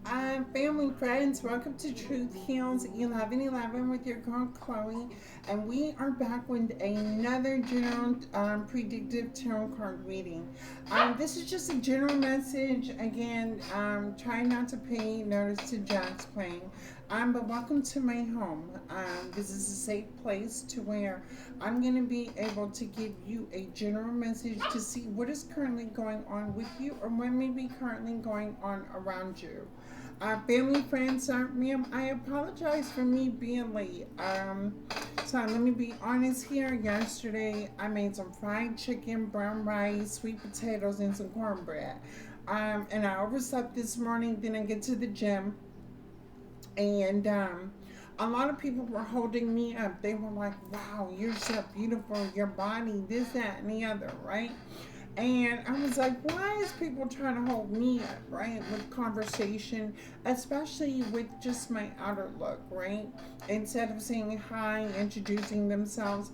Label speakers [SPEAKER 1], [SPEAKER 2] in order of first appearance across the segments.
[SPEAKER 1] Family friends, welcome to Truth Heals 1111 with your girl Chloe, and we are back with another general predictive tarot card reading. This is just a general message. Again, try not to pay notice to Jack's playing. But welcome to my home. This is a safe place to where I'm going to be able to give you a general message to see what is currently going on with you or what may be currently going on around you. Family, friends, ma'am, I apologize for me being late. So let me be honest here. Yesterday, I made some fried chicken, brown rice, sweet potatoes, and some cornbread. And I overslept this morning. Then I get to the gym, and a lot of people were holding me up. They were like, "Wow, you're so beautiful. Your body, this, that, and the other, right?" And I was like, why is people trying to hold me up, right? With conversation, especially with just my outer look, right? Instead of saying hi, introducing themselves.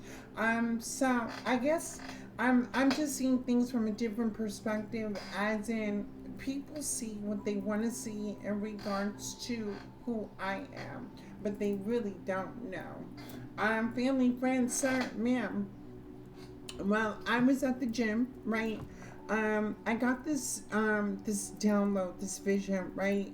[SPEAKER 1] So I guess I'm just seeing things from a different perspective, as in people see what they want to see in regards to who I am, but they really don't know. Family, friends, sir, ma'am. Well, I was at the gym, right? I got this download, this vision, right?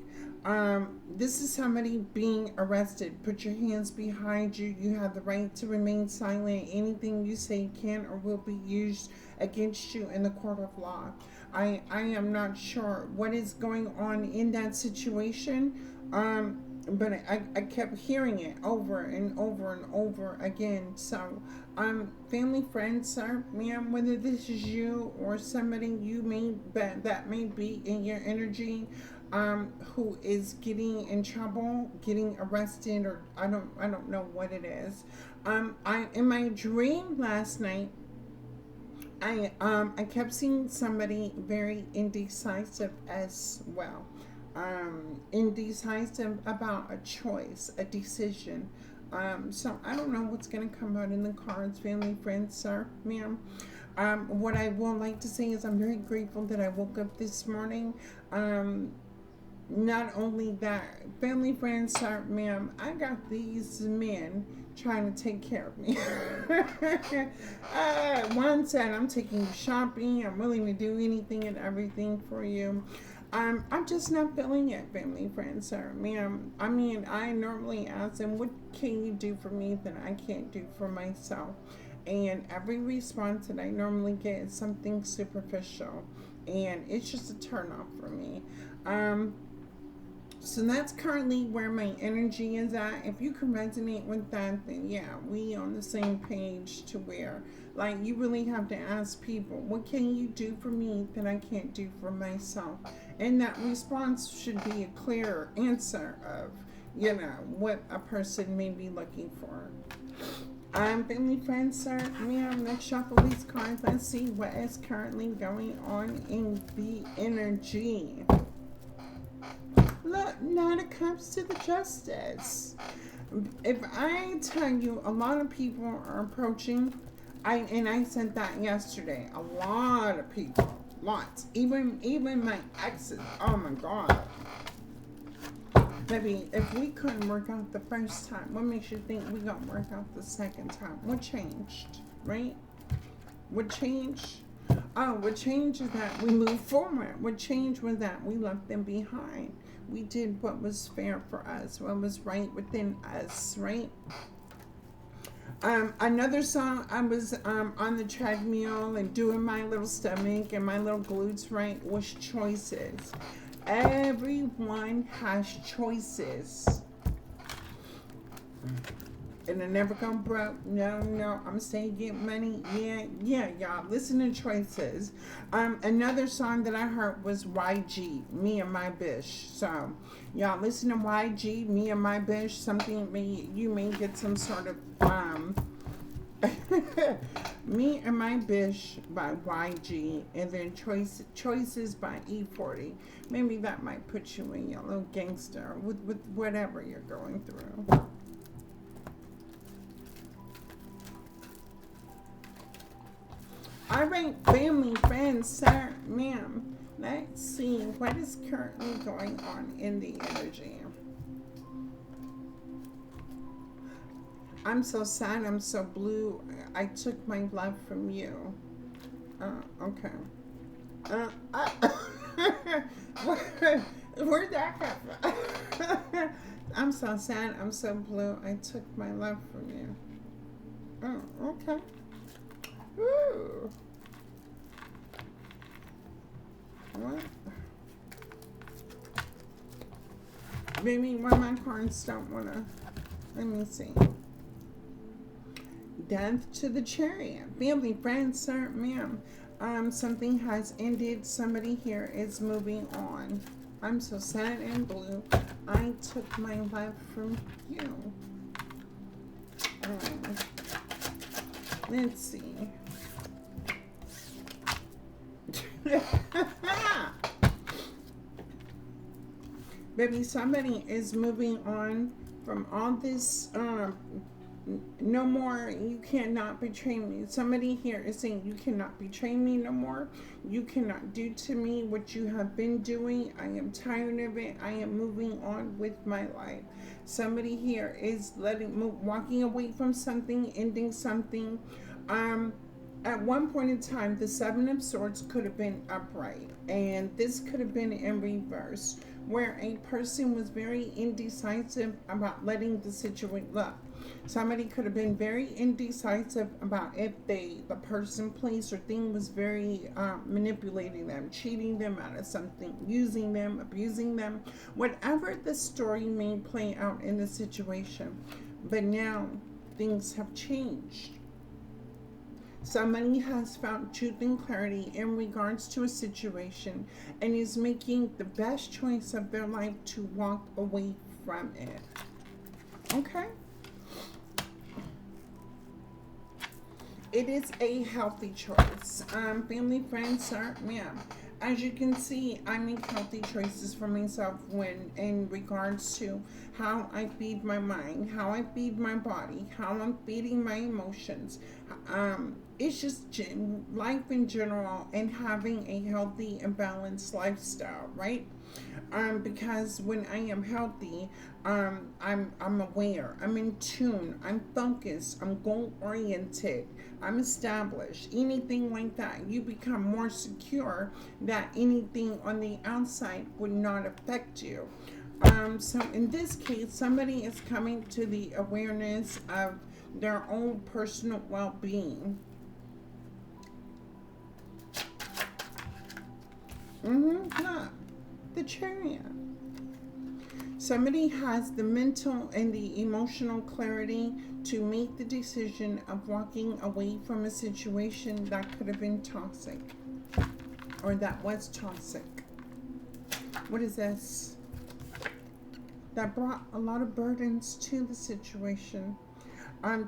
[SPEAKER 1] This is somebody being arrested. Put your hands behind you. You have the right to remain silent. Anything you say can or will be used against you in the court of law. I am not sure what is going on in that situation. But I kept hearing it over and over and over again. So, family, friends, sir, ma'am, whether this is you or somebody you may that may be in your energy, who is getting in trouble, getting arrested, or I don't know what it is. I in my dream last night, I kept seeing somebody very indecisive as well. Indecisive about a choice, a decision. So I don't know what's gonna come out in the cards, family, friends, sir, ma'am. What I would like to say is I'm very grateful that I woke up this morning. Um, Not only that, family, friends, sir, ma'am, I got these men trying to take care of me. One said, I'm taking you shopping. I'm willing to do anything and everything for you. I'm just not feeling it, family, friends, sir, ma'am. I mean, I normally ask them, what can you do for me that I can't do for myself? And every response that I normally get is something superficial. And it's just a turn off for me. Um, so that's currently where my energy is at. If you can resonate with that, then yeah, we on the same page to where like you really have to ask people, what can you do for me that I can't do for myself? And that response should be a clear answer of, what a person may be looking for. Family, friends, sir, ma'am, let's shuffle these cards. Let's see what is currently going on in the energy. Look, Nine of Cups to the Justice. If I tell you, a lot of people are approaching, I said that yesterday. A lot of people, lots, even my exes. Oh my God. Maybe if we couldn't work out the first time, what makes you think we gonna work out the second time? What changed, right? What changed? Oh, what changed is that we moved forward. What changed was that we left them behind. We did what was fair for us, what was right within us, right? Another song, I was on the treadmill and doing my little stomach and my little glutes, right, was Choices. Everyone has choices. And I never come broke. No, no, I'm saying get money. Yeah, yeah, y'all. Listen to Choices. Another song that I heard was YG, Me and My Bish. So, y'all listen to YG, Me and My Bish. Something you may get some sort of Me and My Bish by YG, and then Choices by E40. Maybe that might put you in your little gangster with whatever you're going through. All right, family, friends, sir, ma'am. Let's see what is currently going on in the energy. I'm so sad, I'm so blue. I took my love from you. Okay. Where'd that come from? I'm so sad, I'm so blue. I took my love from you. Oh, okay. Ooh. What? Maybe why my cards don't wanna. Let me see. Death to the Chariot. Family, friends, sir, ma'am. Something has ended. Somebody here is moving on. I'm so sad and blue. I took my life from you. Let's see. Baby, somebody is moving on from all this. No more, you cannot betray me. Somebody here is saying you cannot betray me no more. You cannot do to me what you have been doing. I am tired of it. I am moving on with my life. Somebody here is walking away from something, ending something. At one point in time, the Seven of Swords could have been upright, and this could have been in reverse, where a person was very indecisive about letting the situation look. Somebody could have been very indecisive about if the person, place, or thing was very manipulating them, cheating them out of something, using them, abusing them, whatever the story may play out in the situation. But now things have changed. Somebody has found truth and clarity in regards to a situation and is making the best choice of their life to walk away from it. Okay? It is a healthy choice. Family, friends, sir, ma'am. As you can see, I make healthy choices for myself when in regards to how I feed my mind, how I feed my body, how I'm feeding my emotions. It's just life in general and having a healthy and balanced lifestyle, right? Because when I am healthy, I'm aware, I'm in tune, I'm focused, I'm goal oriented, I'm established. Anything like that, you become more secure that anything on the outside would not affect you. So in this case, somebody is coming to the awareness of their own personal well-being. Look, the Chariot. Somebody has the mental and the emotional clarity to make the decision of walking away from a situation that could have been toxic or that was toxic. What is this? That brought a lot of burdens to the situation.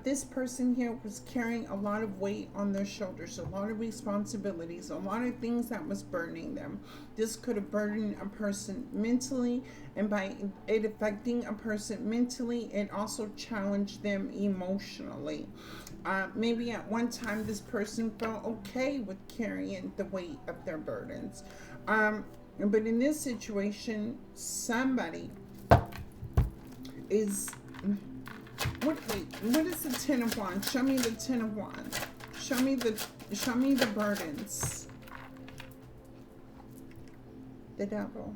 [SPEAKER 1] This person here was carrying a lot of weight on their shoulders, a lot of responsibilities, a lot of things that was burdening them. This could have burdened a person mentally, and by it affecting a person mentally, it also challenged them emotionally. Maybe at one time this person felt okay with carrying the weight of their burdens. But in this situation, somebody is... what is the Ten of Wands? Show me the Ten of Wands. Show me the burdens. The Devil.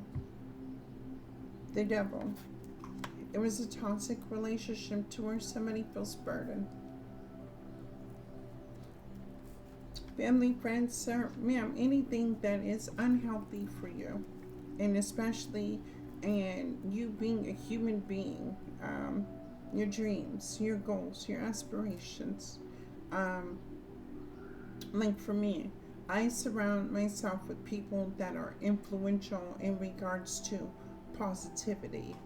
[SPEAKER 1] The Devil. It was a toxic relationship to where somebody feels burdened. Family, friends, sir, ma'am, anything that is unhealthy for you, and especially and you being a human being, your dreams, your goals, your aspirations. Like for me, I surround myself with people that are influential in regards to positivity,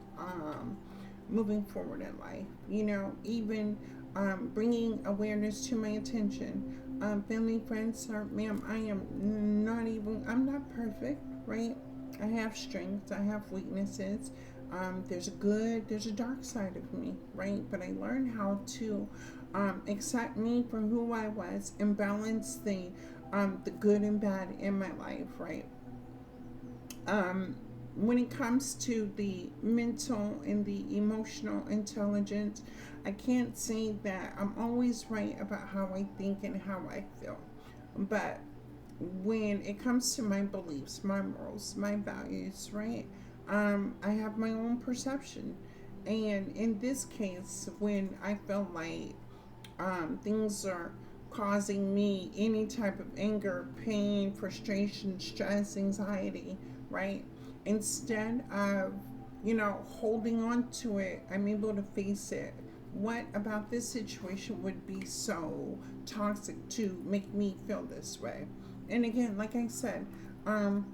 [SPEAKER 1] moving forward in life. Even bringing awareness to my attention. Family, friends, sir, ma'am, I'm not perfect, right? I have strengths, I have weaknesses. There's a dark side of me, right? But I learned how to accept me for who I was and balance the good and bad in my life, right? Um, when it comes to the mental and the emotional intelligence, I can't say that I'm always right about how I think and how I feel. But when it comes to my beliefs, my morals, my values, right? I have my own perception. And in this case, when I feel like things are causing me any type of anger, pain, frustration, stress, anxiety, right? Instead of, holding on to it, I'm able to face it. What about this situation would be so toxic to make me feel this way? And again, like I said, um,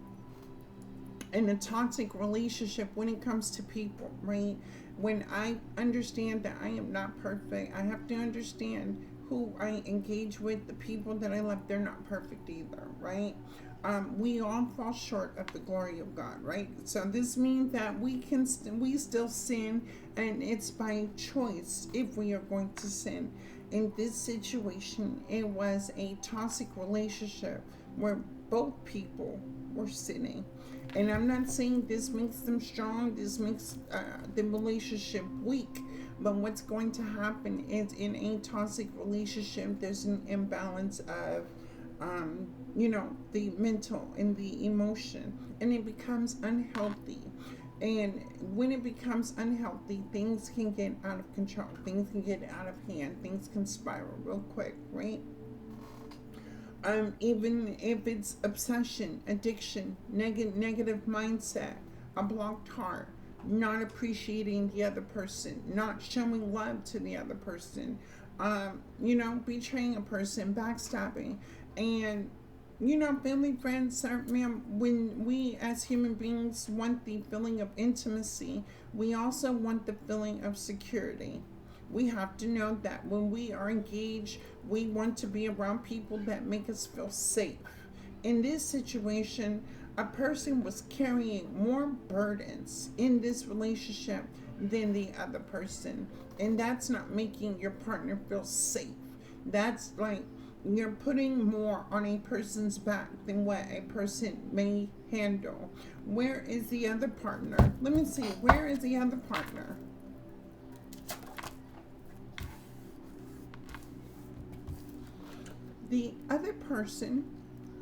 [SPEAKER 1] in a toxic relationship, when it comes to people, right? When I understand that I am not perfect, I have to understand who I engage with, the people that I love, they're not perfect either, right? We all fall short of the glory of God, right? So this means that we still sin, and it's by choice if we are going to sin. In this situation, it was a toxic relationship where both people were sinning. And I'm not saying this makes them strong, this makes the relationship weak. But what's going to happen is in a toxic relationship, there's an imbalance of, the mental and the emotion, and it becomes unhealthy. And when it becomes unhealthy, things can get out of control, things can get out of hand, things can spiral real quick, right? Even if it's obsession, addiction, negative mindset, a blocked heart, not appreciating the other person, not showing love to the other person, betraying a person, backstabbing, and family, friends, ma'am, when we as human beings want the feeling of intimacy, we also want the feeling of security. We have to know that when we are engaged, we want to be around people that make us feel safe. In this situation, a person was carrying more burdens in this relationship than the other person. And that's not making your partner feel safe. That's like you're putting more on a person's back than what a person may handle. Where is the other partner? Let me see. Where is the other partner? The other person,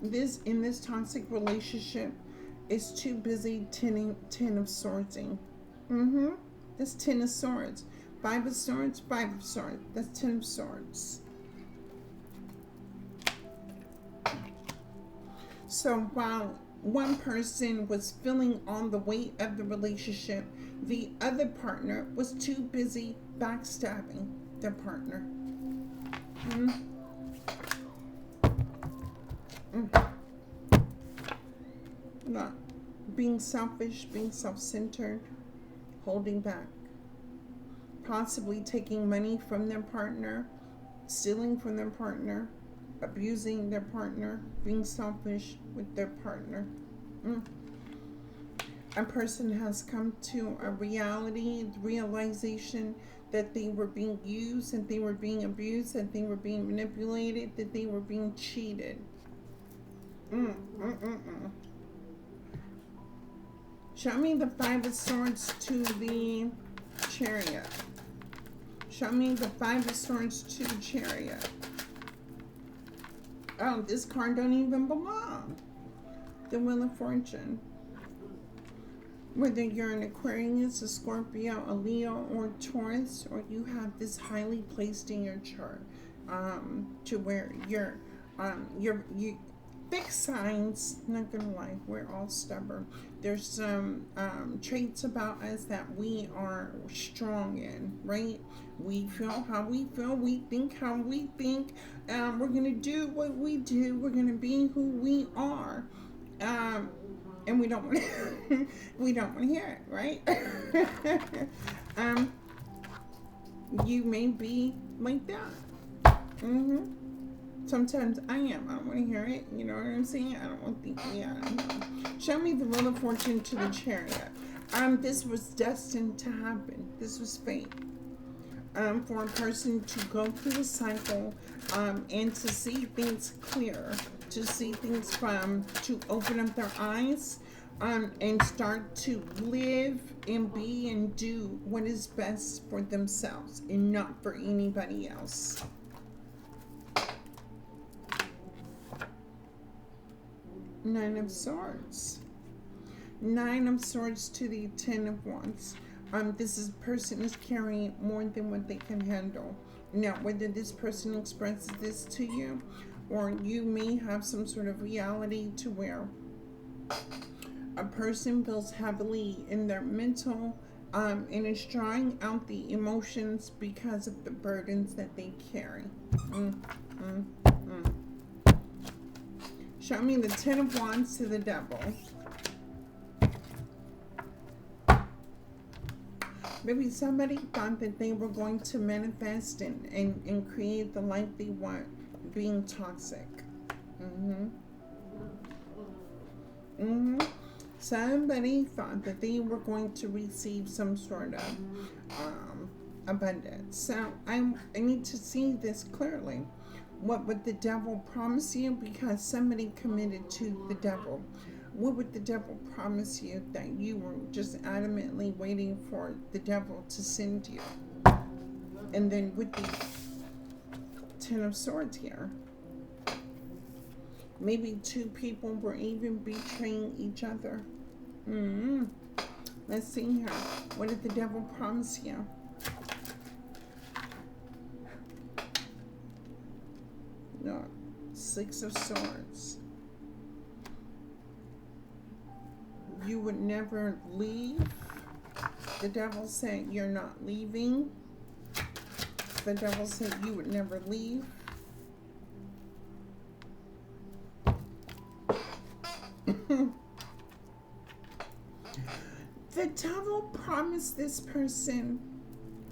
[SPEAKER 1] this in this toxic relationship, is too busy ten of swordsing. Mm-hmm. That's 10 of swords. 5 of swords, 5 of swords. That's 10 of swords. So while one person was feeling on the weight of the relationship, the other partner was too busy backstabbing their partner. Mm-hmm. Not being selfish, being self-centered, holding back, possibly taking money from their partner, stealing from their partner, abusing their partner, being selfish with their partner. Mm. A person has come to a realization that they were being used, that they were being abused, that they were being manipulated, that they were being cheated. Mm, mm, mm, mm. Show me the 5 of swords to the chariot. Show me the 5 of swords to the chariot. Oh, this card don't even belong. The Wheel of Fortune. Whether you're an Aquarius, a Scorpio, a Leo, or Taurus, or you have this highly placed in your chart, to where you fixed signs. Not gonna lie, we're all stubborn. There's some traits about us that we are strong in, right? We feel how we feel. We think how we think. We're gonna do what we do. We're gonna be who we are. Um, and we don't want we don't want to hear it, right? um, you may be like that. Mm-hmm. Sometimes I am. I don't want to hear it. You know what I'm saying? I don't want to think. Yeah. Show me the Wheel of Fortune to the chariot. This was destined to happen. This was fate. For a person to go through the cycle, and to see things clear, to see things to open up their eyes, and start to live and be and do what is best for themselves and not for anybody else. Nine of Swords. Nine of Swords to the Ten of Wands. This person is carrying more than what they can handle. Now, whether this person expresses this to you, or you may have some sort of reality to where a person feels heavily in their mental, and is drawing out the emotions because of the burdens that they carry. Show me the Ten of Wands to the Devil. Maybe somebody thought that they were going to manifest and create the life they want, being toxic. Somebody thought that they were going to receive some sort of abundance. So I need to see this clearly. What would the devil promise you? Because somebody committed to the devil. What would the devil promise you that you were just adamantly waiting for the devil to send you? And then with the Ten of Swords here, maybe two people were even betraying each other. Let's see here. What did the devil promise you? No. Six of Swords. You would never leave. The devil said you're not leaving. The devil said you would never leave. The devil promised this person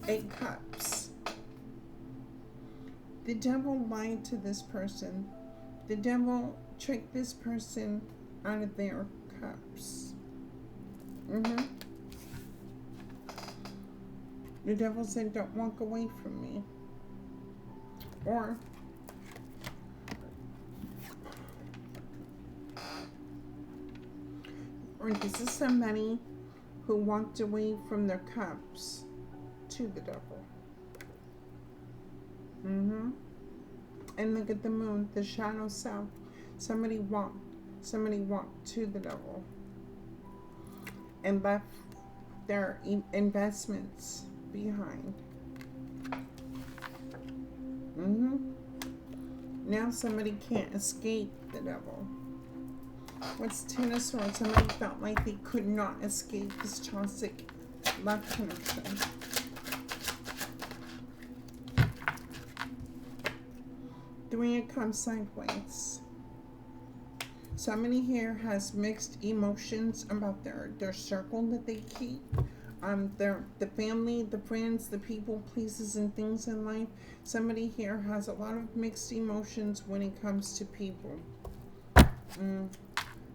[SPEAKER 1] 8 cups. The devil lied to this person. The devil tricked this person out of their cups. The devil said, don't walk away from me. Or this is somebody who walked away from their cups to the devil. And look at the moon, the shadow self. Somebody walked to the devil and left their investments behind. Now somebody can't escape the devil. What's Ten of Swords? Somebody felt like they could not escape this toxic love connection. Three of Cups sideways. Somebody here has mixed emotions about their circle that they keep. The family, the friends, the people, places, and things in life. Somebody here has a lot of mixed emotions when it comes to people.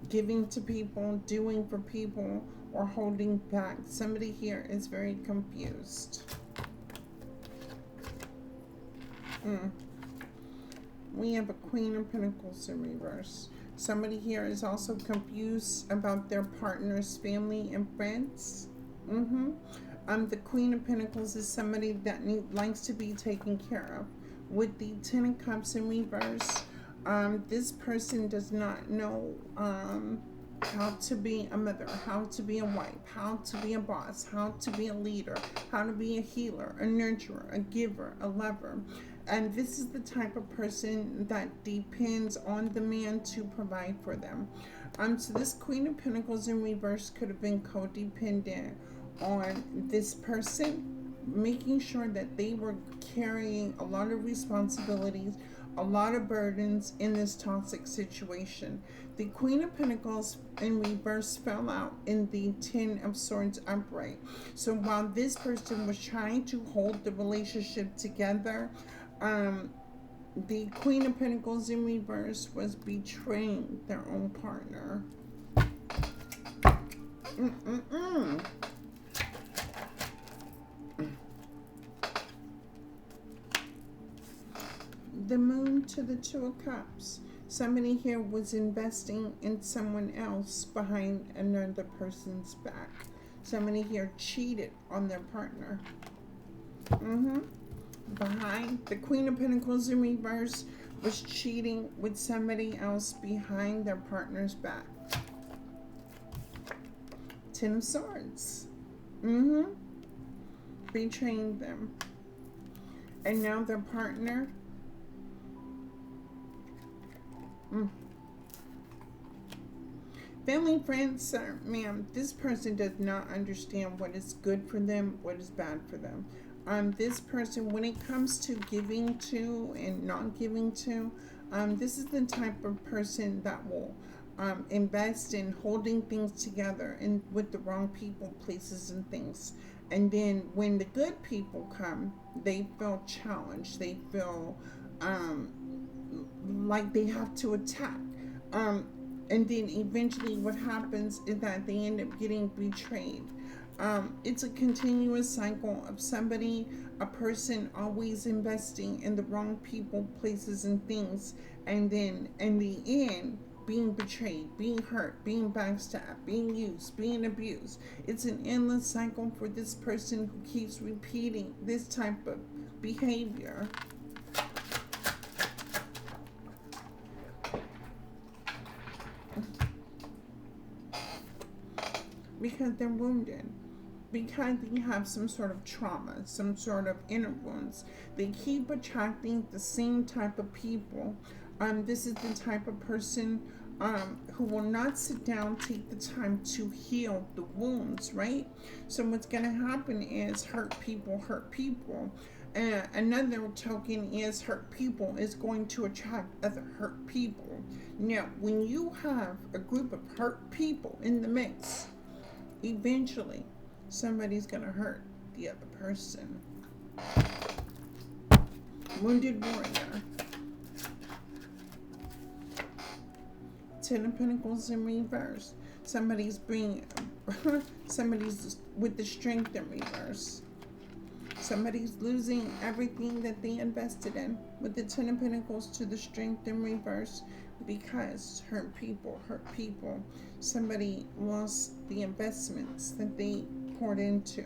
[SPEAKER 1] Giving to people, doing for people, or holding back. Somebody here is very confused. We have a Queen of Pentacles in reverse. Somebody here is also confused about their partner's family and friends. The Queen of Pentacles is somebody that likes to be taken care of. With the Ten of Cups in reverse, this person does not know how to be a mother, how to be a wife, how to be a boss, how to be a leader, how to be a healer, a nurturer, a giver, a lover. And this is the type of person that depends on the man to provide for them. So this Queen of Pentacles in reverse could have been codependent on this person, making sure that they were carrying a lot of responsibilities, a lot of burdens in this toxic situation. The Queen of Pentacles in reverse fell out in the Ten of Swords upright. So while this person was trying to hold the relationship together, the Queen of Pentacles in reverse was betraying their own partner. The Moon to the Two of Cups. Somebody here was investing in someone else behind another person's back. Somebody here cheated on their partner. Behind the Queen of Pentacles in reverse was cheating with somebody else behind their partner's back. Ten of Swords. Betraying them. And now their partner. Family, friends, sir, ma'am, this person does not understand what is good for them, what is bad for them. This person, when it comes to giving to and not giving to, this is the type of person that will invest in holding things together and with the wrong people, places, and things. And then when the good people come, they feel challenged. They feel like they have to attack. And then eventually what happens is that they end up getting betrayed. It's a continuous cycle of somebody, a person always investing in the wrong people, places, and things. And then in the end, being betrayed, being hurt, being backstabbed, being used, being abused. It's an endless cycle for this person who keeps repeating this type of behavior. Because they're wounded. Because they have some sort of trauma, some sort of inner wounds. They keep attracting the same type of people. This is the type of person who will not sit down, take the time to heal the wounds, right? So what's going to happen is hurt people hurt people. Another token is hurt people is going to attract other hurt people. Now, when you have a group of hurt people in the mix, eventually somebody's going to hurt the other person. Wounded warrior. Ten of Pentacles in reverse. Somebody's with the Strength in reverse. Somebody's losing everything that they invested in with the Ten of Pentacles to the Strength in reverse, because hurt people hurt people. Somebody lost the investments that they poured into,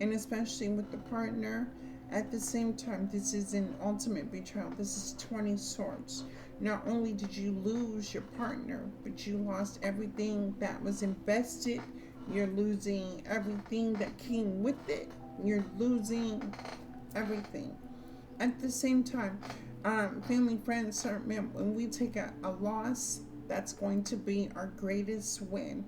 [SPEAKER 1] and especially with the partner. At the same time, this is an ultimate betrayal. This is 20 swords. Not only did you lose your partner, but you lost everything that was invested. You're losing everything that came with it. You're losing everything. At the same time, family, friends, when we take a loss, that's going to be our greatest win.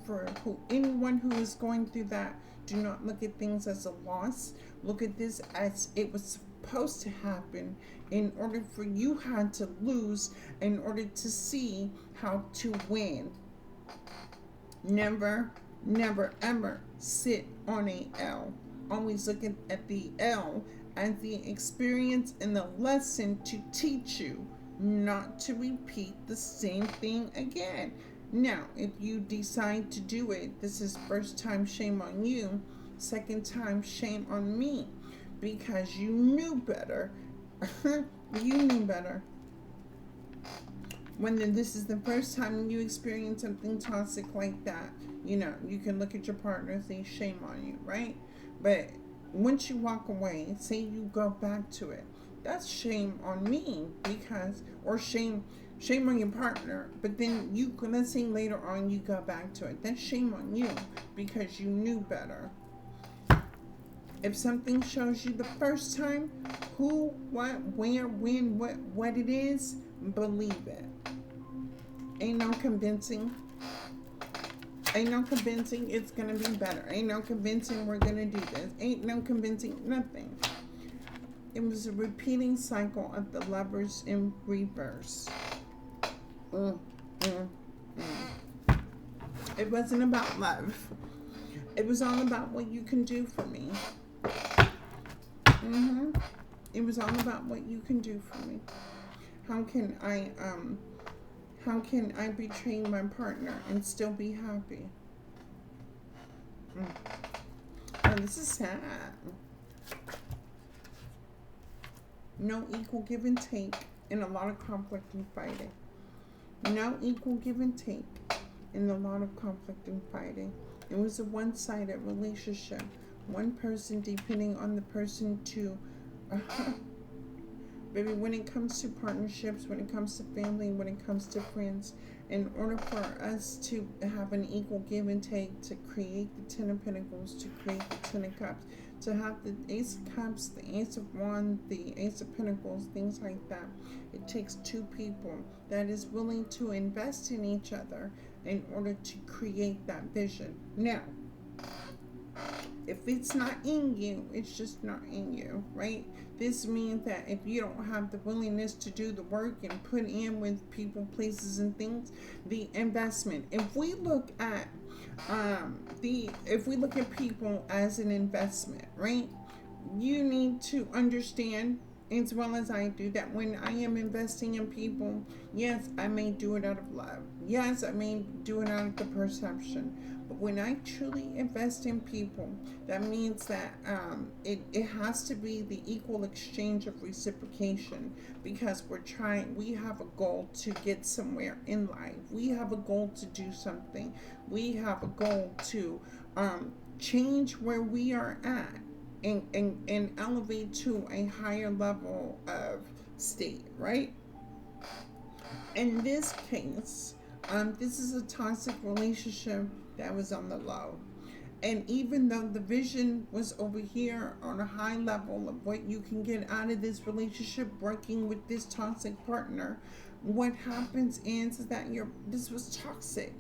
[SPEAKER 1] For anyone who is going through that, do not look at things as a loss. Look at this as it was supposed to happen. In order for you had to lose in order to see how to win. Never, never, ever sit on a L. Always look at the L as the experience and the lesson to teach you not to repeat the same thing again. Now, if you decide to do it, this is first time, shame on you. Second time, shame on me, because you knew better. You knew better. When this is the first time you experience something toxic like that, you can look at your partner and say shame on you, right? But once you walk away, say you go back to it, that's shame on me, because, or shame on your partner. But then let's say later on you go back to it, that's shame on you, because you knew better. If something shows you the first time who, what, where, when, what it is, believe it. Ain't no convincing. Ain't no convincing it's gonna be better. Ain't no convincing we're gonna do this. Ain't no convincing nothing. It was a repeating cycle of the Lovers in reverse. It wasn't about love. It was all about what you can do for me. It was all about what you can do for me. How can I betray my partner and still be happy? Oh, this is sad. No equal give and take and a lot of conflict and fighting. No equal give and take, and a lot of conflict and fighting. It was a one-sided relationship. One person depending on the person to baby, when it comes to partnerships, when it comes to family, when it comes to friends, in order for us to have an equal give and take, to create the Ten of Pentacles, to create the Ten of Cups, to have the Ace of Cups, the Ace of Wands, the Ace of Pentacles, things like that, it takes two people that is willing to invest in each other in order to create that vision. Now, if it's not in you, it's just not in you, right? This means that if you don't have the willingness to do the work and put in with people, places, and things, the investment. If we look at people as an investment, right? You need to understand, as well as I do, that when I am investing in people, yes, I may do it out of love. Yes, I may do it out of the perception. But when I truly invest in people, that means that it has to be the equal exchange of reciprocation, because we have a goal to get somewhere in life. We have a goal to do something. We have a goal to change where we are at and elevate to a higher level of state, right? In this case, this is a toxic relationship that was on the low. And even though the vision was over here on a high level of what you can get out of this relationship working with this toxic partner, what happens is that this was toxic.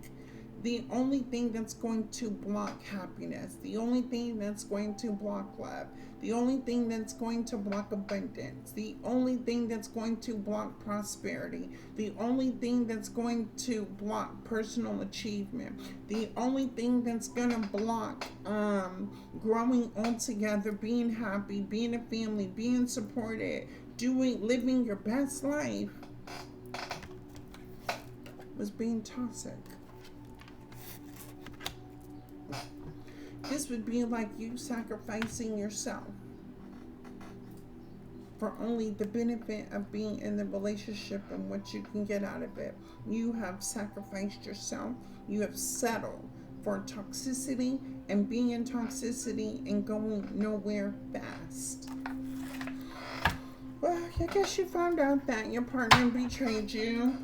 [SPEAKER 1] The only thing that's going to block happiness, the only thing that's going to block love, the only thing that's going to block abundance, the only thing that's going to block prosperity, the only thing that's going to block personal achievement, the only thing that's going to block growing all together, being happy, being a family, being supported, living your best life, was being toxic. This would be like you sacrificing yourself for only the benefit of being in the relationship and what you can get out of it. You have sacrificed yourself. You have settled for toxicity and being in toxicity and going nowhere fast. Well, I guess you found out that your partner betrayed you.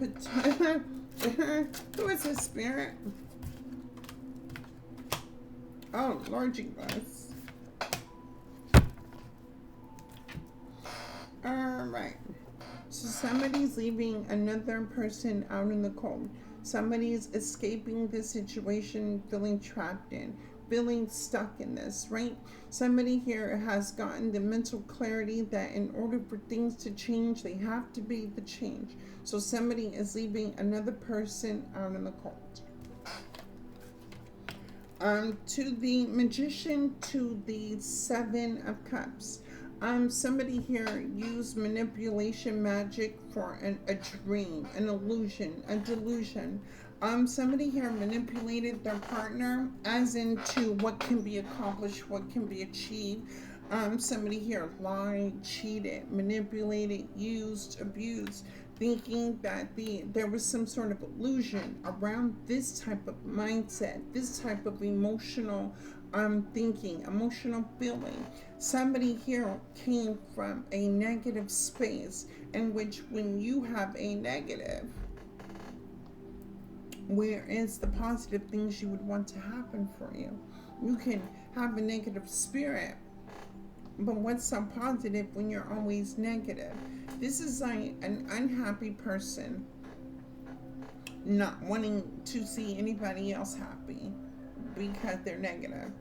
[SPEAKER 1] Who is his spirit? Oh, Lord Jesus. Alright. So somebody's leaving another person out in the cold. Somebody's escaping this situation, feeling trapped in, feeling stuck in this, right? Somebody here has gotten the mental clarity that in order for things to change, they have to be the change. So somebody is leaving another person out in the cold. To the Magician, to the Seven of Cups. Somebody here used manipulation magic for a dream, an illusion, a delusion. Somebody here manipulated their partner as into what can be accomplished, what can be achieved. Somebody here lied, cheated, manipulated, used, abused, thinking that there was some sort of illusion around this type of mindset, this type of emotional thinking, emotional feeling. Somebody here came from a negative space in which when you have a negative, where is the positive things you would want to happen for you? You can have a negative spirit, but what's so positive when you're always negative? This is like an unhappy person not wanting to see anybody else happy because they're negative.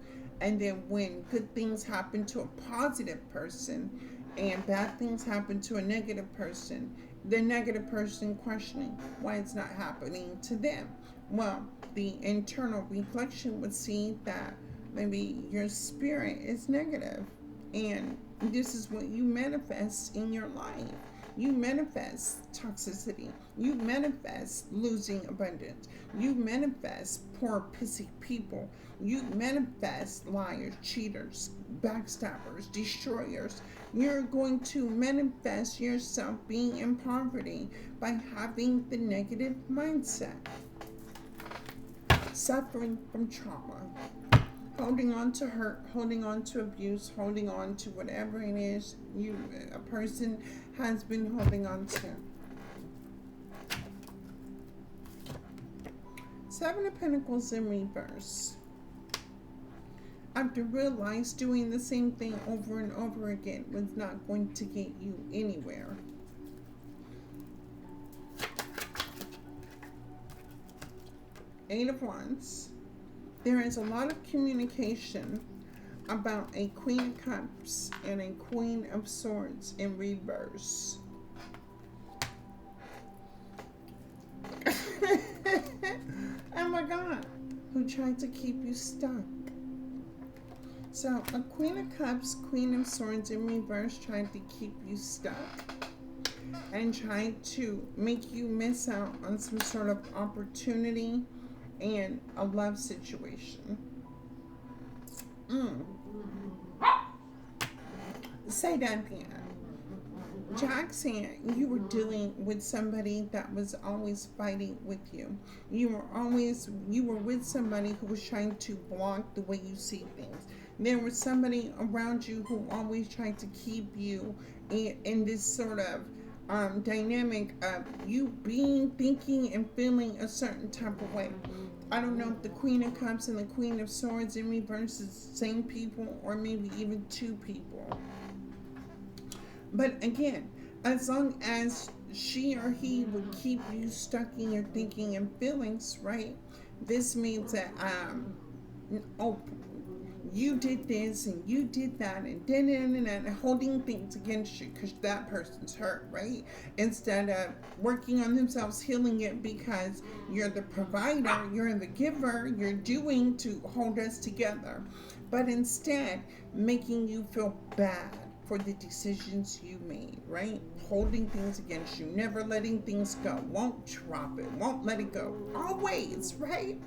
[SPEAKER 1] And then when good things happen to a positive person and bad things happen to a negative person, the negative person questioning why it's not happening to them. Well, the internal reflection would see that maybe your spirit is negative, and this is what you manifest in your life. You manifest toxicity. You manifest losing abundance. You manifest poor, pissy people. You manifest liars, cheaters, backstabbers, destroyers. You're going to manifest yourself being in poverty by having the negative mindset, suffering from trauma, holding on to hurt, holding on to abuse, holding on to whatever it is a person has been holding on to. Seven of Pentacles in reverse. After realize doing the same thing over and over again was not going to get you anywhere. Eight of Wands. There is a lot of communication about a Queen of Cups and a Queen of Swords in reverse. Oh my God. Who tried to keep you stuck. So a Queen of Cups, Queen of Swords in reverse tried to keep you stuck and tried to make you miss out on some sort of opportunity and a love situation. Say that again. Jack said you were dealing with somebody that was always fighting with you. You were with somebody who was trying to block the way you see things. There was somebody around you who always tried to keep you in this sort of dynamic of you thinking and feeling a certain type of way. I don't know if the Queen of Cups and the Queen of Swords in reverse is the same people or maybe even two people. But again, as long as she or he would keep you stuck in your thinking and feelings, right? This means that you did this and you did that and holding things against you because that person's hurt, right? Instead of working on themselves, healing it because you're the provider, you're the giver, you're doing to hold us together. But instead, making you feel bad for the decisions you made, right? Holding things against you, never letting things go, won't drop it, won't let it go, always, right?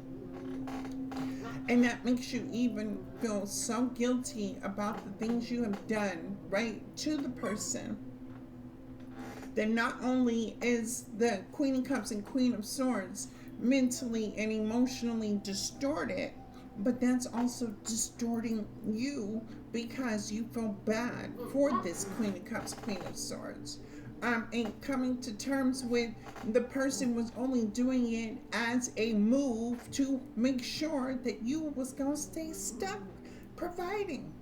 [SPEAKER 1] And that makes you even feel so guilty about the things you have done, right, to the person. That not only is the Queen of Cups and Queen of Swords mentally and emotionally distorted, but that's also distorting you because you feel bad for this Queen of Cups, Queen of Swords. And coming to terms with the person was only doing it as a move to make sure that you was going to stay stuck providing.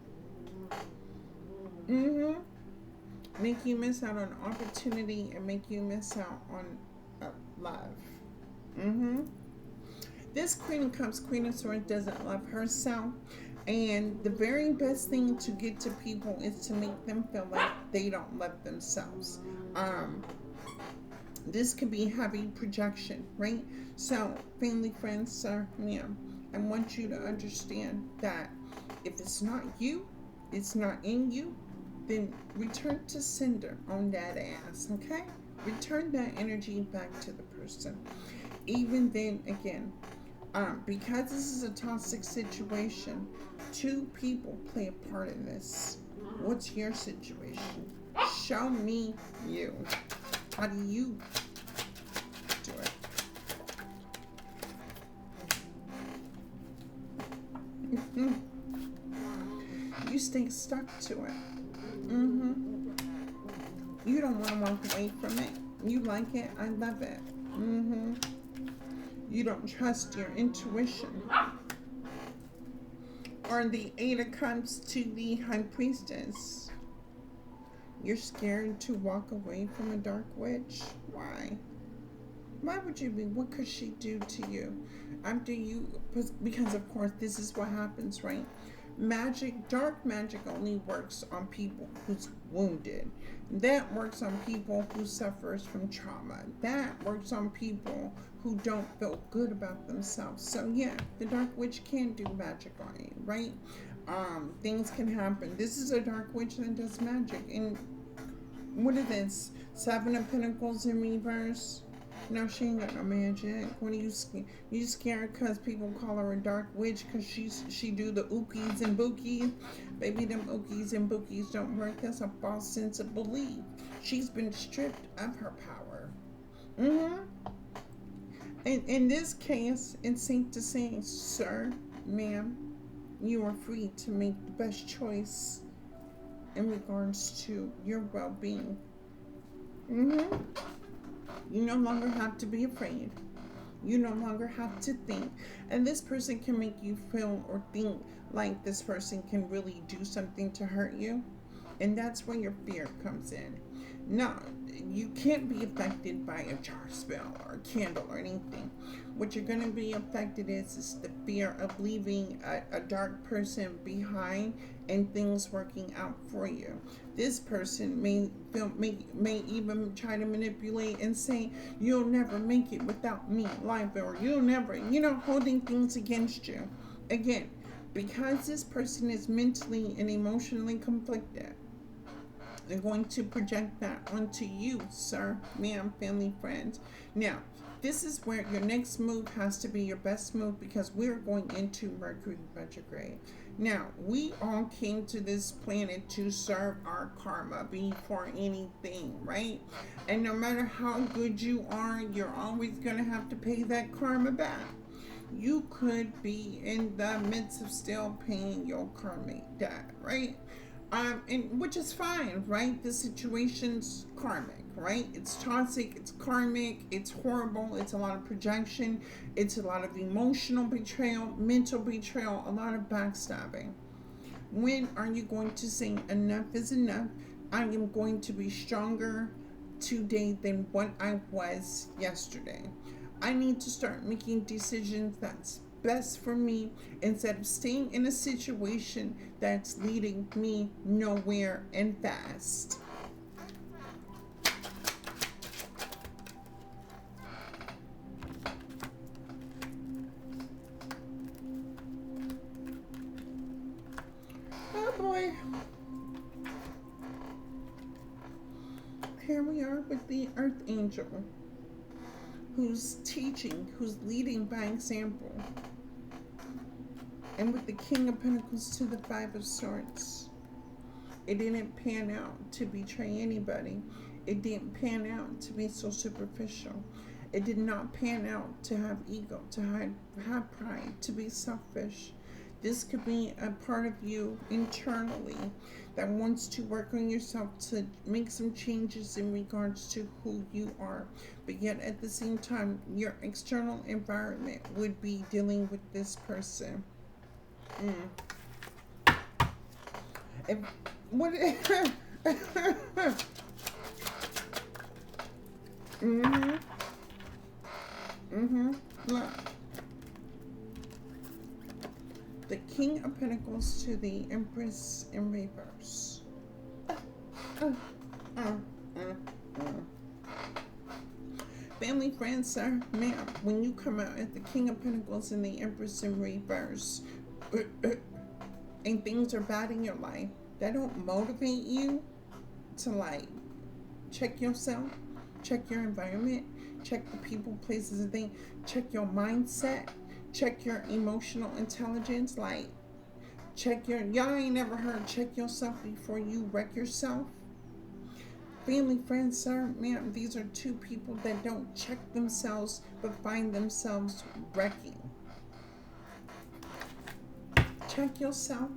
[SPEAKER 1] Make you miss out on opportunity and make you miss out on love. This Queen of Cups, Queen of Swords doesn't love herself. And the very best thing to get to people is to make them feel like they don't love themselves. This could be heavy projection, right? So, family, friends, sir, ma'am, I want you to understand that if it's not you, it's not in you, then return to sender on that ass, okay? Return that energy back to the person. Even then, again, because this is a toxic situation, two people play a part in this. What's your situation? Show me you. How do you do it? You stay stuck to it. You don't want to walk away from it. You like it. I love it. You don't trust your intuition. Or the Eight of Cups to the High Priestess. You're scared to walk away from a dark witch. Why? Why would you be? What could she do to you? After you, because of course this is what happens, right? Dark magic only works on people who's wounded. That works on people who suffers from trauma. That works on people who don't feel good about themselves. So yeah, the dark witch can do magic on you, right? Things can happen. This is a dark witch that does magic, and What is this? Seven of Pentacles in reverse. No, she ain't got no magic. What are you scared? You scared because people call her a dark witch because she do the ookies and bookies? Baby, them ookies and bookies don't work. That's a false sense of belief. She's been stripped of her power. In this case, it's safe to say, sir, ma'am, you are free to make the best choice in regards to your well-being. You no longer have to be afraid. You no longer have to think. And this person can make you feel or think like this person can really do something to hurt you. And that's where your fear comes in. No, you can't be affected by a jar spell or a candle or anything. What you're going to be affected is the fear of leaving a dark person behind and things working out for you. This person may even try to manipulate and say, you'll never make it without me, life, or you'll never, holding things against you. Again, because this person is mentally and emotionally conflicted, they're going to project that onto you, sir, ma'am, family, friends. Now, this is where your next move has to be your best move because we're going into Mercury retrograde. Now, we all came to this planet to serve our karma before anything, right? And no matter how good you are, you're always going to have to pay that karma back. You could be in the midst of still paying your karmic debt, right? And which is fine, right? The situation's karmic, right? It's toxic, it's karmic, it's horrible, it's a lot of projection, it's a lot of emotional betrayal, mental betrayal, a lot of backstabbing. When are you going to say enough is enough? I am going to be stronger today than what I was yesterday. I need to start making decisions that's best for me instead of staying in a situation that's leading me nowhere and fast. Oh boy. Here we are with the Earth Angel, who's teaching, who's leading by example. And with the King of Pentacles to the Five of Swords, it didn't pan out to betray anybody. It didn't pan out to be so superficial. It did not pan out to have ego, to have pride, to be selfish. This could be a part of you internally that wants to work on yourself to make some changes in regards to who you are. But yet at the same time, your external environment would be dealing with this person. If, what? Look. The King of Pentacles to the Empress in reverse. Family, friends, sir, ma'am, when you come out at the King of Pentacles and the Empress in reverse, and things are bad in your life, that don't motivate you to check yourself, check your environment, check the people, places, and things, check your mindset, check your emotional intelligence, check y'all ain't never heard check yourself before you wreck yourself. Family, friends, sir, ma'am, these are two people that don't check themselves but find themselves wrecking. Check yourself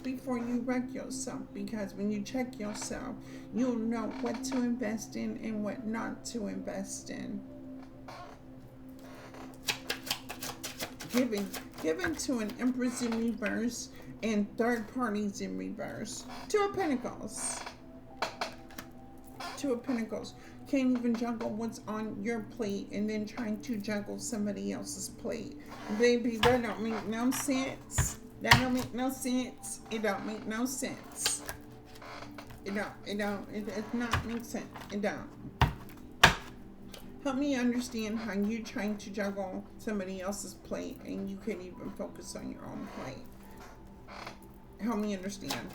[SPEAKER 1] before you wreck yourself, because when you check yourself, you'll know what to invest in and what not to invest in. Given to an Empress in reverse and third parties in reverse. Two of Pentacles. Two of Pentacles. Can't even juggle what's on your plate and then trying to juggle somebody else's plate. Baby, that don't make no sense. That don't make no sense. It don't make no sense. It not make sense. It don't. Help me understand how you're trying to juggle somebody else's plate and you can't even focus on your own plate. Help me understand.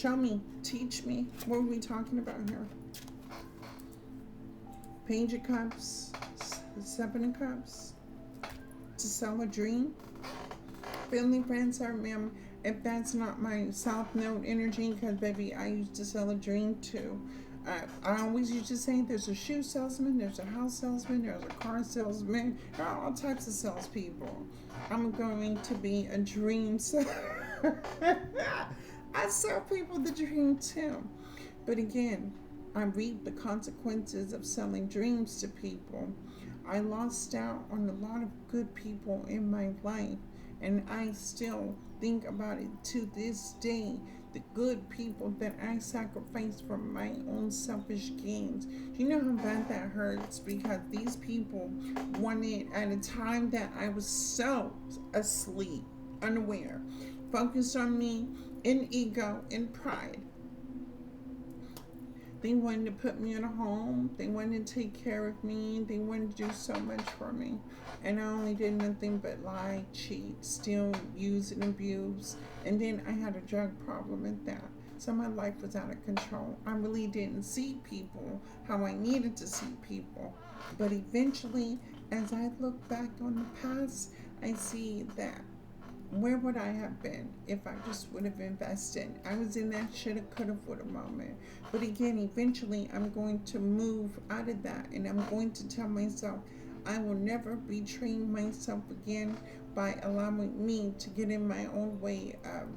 [SPEAKER 1] Show me. Teach me. What are we talking about here? Page of Cups. Seven of Cups. To sell a dream. Family, friends, or ma'am, if that's not my South Node energy, because baby, I used to sell a dream too. I always used to say there's a shoe salesman, there's a house salesman, there's a car salesman, there are all types of salespeople. I'm going to be a dream seller. I sell people the dream too. But again, I reap the consequences of selling dreams to people. I lost out on a lot of good people in my life, and I still think about it to this day. The good people that I sacrificed for my own selfish gains. Do you know how bad that hurts? Because these people wanted, at a time that I was so asleep, unaware, focused on me, in ego, in pride. They wanted to put me in a home. They wanted to take care of me. They wanted to do so much for me. And I only did nothing but lie, cheat, steal, use, and abuse. And then I had a drug problem at that. So my life was out of control. I really didn't see people how I needed to see people. But eventually, as I look back on the past, I see that where would I have been if I just would have invested? I was in that shoulda, coulda, woulda moment. But again, eventually I'm going to move out of that, and I'm going to tell myself I will never betray myself again by allowing me to get in my own way of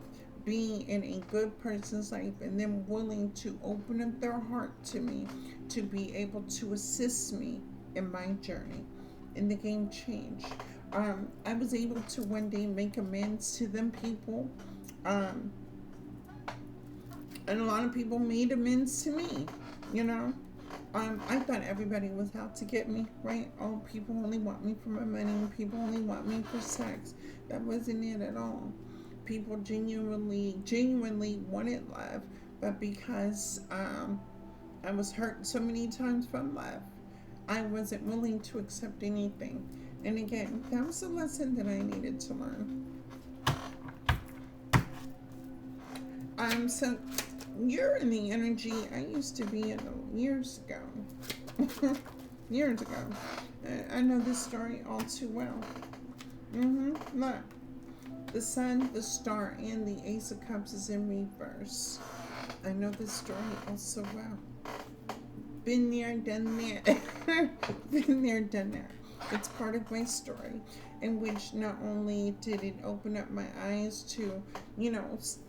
[SPEAKER 1] being in a good person's life and them willing to open up their heart to me to be able to assist me in my journey. And the game changed. I was able to one day make amends to them people. And a lot of people made amends to me, you know. I thought everybody was out to get me, right? Oh, people only want me for my money. People only want me for sex. That wasn't it at all. People genuinely wanted love, but because I was hurt so many times from love, I wasn't willing to accept anything. And again, that was a lesson that I needed to learn. So you're in the energy I used to be in years ago. Years ago. I know this story all too well. Look. The Sun, the Star, and the Ace of Cups is in reverse. I know this story all so well. Been there, done that. Been there, done that. It's part of my story, in which not only did it open up my eyes to,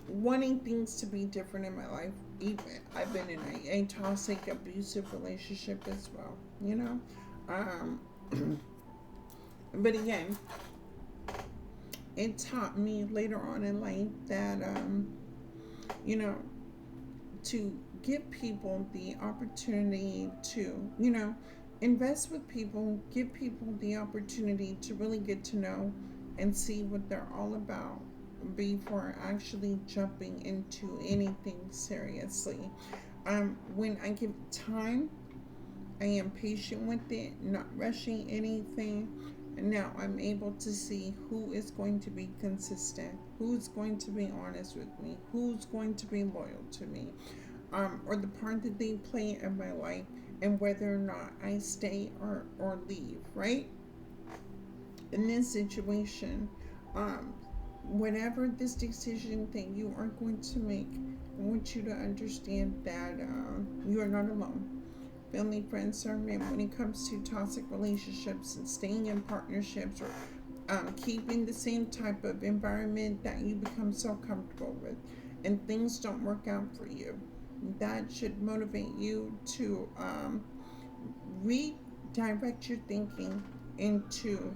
[SPEAKER 1] wanting things to be different in my life. Even I've been in a toxic, abusive relationship as well. But again, it taught me later on in life that, to give people the opportunity to, invest with people, give people the opportunity to really get to know and see what they're all about before actually jumping into anything seriously. When I give time, I am patient with it, not rushing anything. And now I'm able to see who is going to be consistent, who's going to be honest with me, who's going to be loyal to me, or the part that they play in my life, and whether or not I stay or leave, right? In this situation, whatever this decision that you are going to make, I want you to understand that you are not alone. Family, friends, or men, when it comes to toxic relationships and staying in partnerships or keeping the same type of environment that you become so comfortable with and things don't work out for you, that should motivate you to redirect your thinking into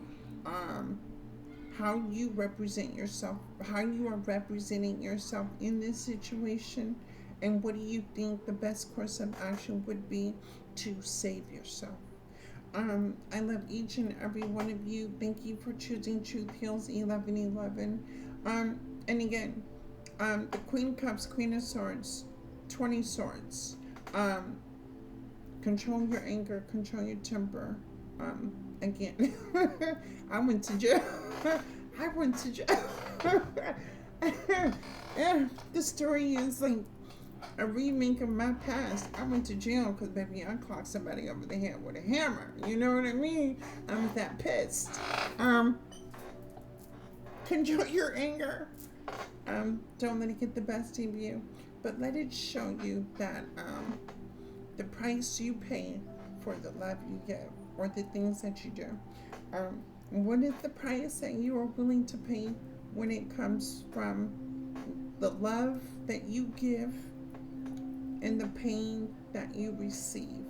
[SPEAKER 1] how you represent yourself, how you are representing yourself in this situation, and what do you think the best course of action would be to save yourself. I love each and every one of you. Thank you for choosing Truth Heals 1111. And again, the Queen of Cups, Queen of Swords, 20 Swords. Control your anger, control your temper. Again, I went to jail. I went to jail. Yeah, the story is like, a remake of my past. I went to jail because, baby, I clocked somebody over the head with a hammer. You know what I mean? I'm that pissed. Um, Control your anger. Don't let it get the best of you, but let it show you that the price you pay for the love you give or the things that you do. What is the price that you are willing to pay when it comes from the love that you give and the pain that you receive?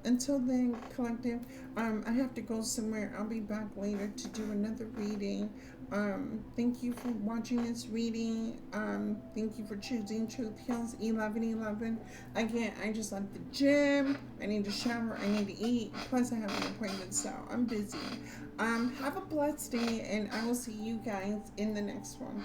[SPEAKER 1] Until then, collective, I have to go somewhere. I'll be back later to do another reading. Thank you for watching this reading. Thank you for choosing Truth Heals 1111. Again, I just left the gym. I need to shower. I need to eat. Plus, I have an appointment, so I'm busy. Have a blessed day, and I will see you guys in the next one.